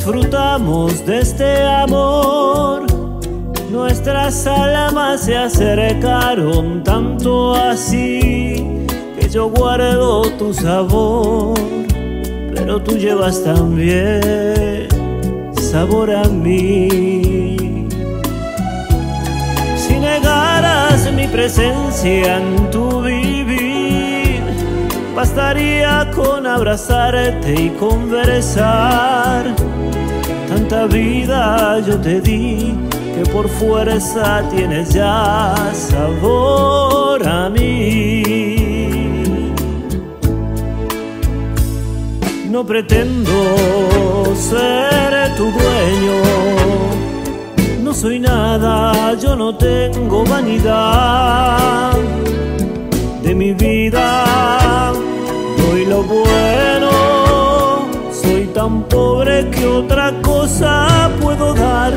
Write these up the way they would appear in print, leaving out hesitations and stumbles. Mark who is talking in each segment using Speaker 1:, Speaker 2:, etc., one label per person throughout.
Speaker 1: disfrutamos de este amor. Nuestras almas se acercaron tanto así que yo guardo tu sabor, pero tú llevas también sabor a mí. Si negaras mi presencia en tu vivir, bastaría con abrazarte y conversar. Tanta vida yo te di que por fuerza tienes ya sabor a mí. No pretendo ser tu dueño, no soy nada, yo no tengo vanidad. De mi vida doy lo bueno, soy tan pobre que otra cosa puedo dar.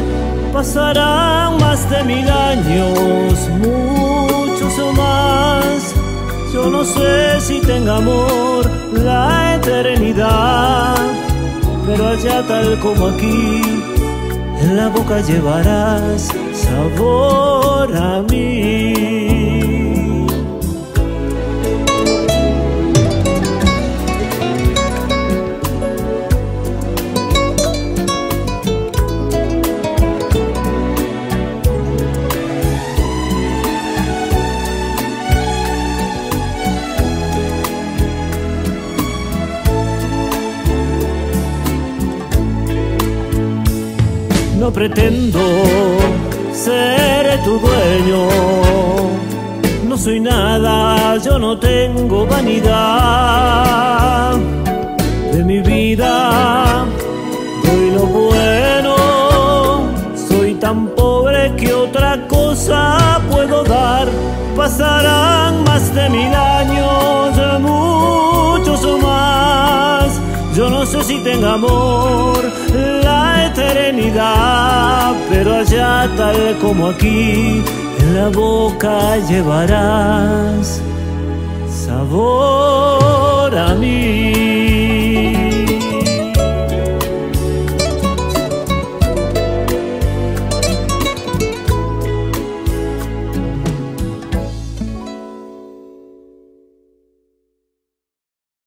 Speaker 1: Pasarán más de 1000 años, muchos o más. Yo no sé si tenga amor la eternidad, pero allá tal como aquí, en la boca llevarás sabor a mí. No pretendo ser tu dueño, no soy nada, yo no tengo vanidad. De mi vida doy lo bueno, soy tan pobre que otra cosa puedo dar. Pasarán más de 1000 años, muchos o más. Yo no sé si tenga amor la eternidad, pero allá tal como aquí, en la boca llevarás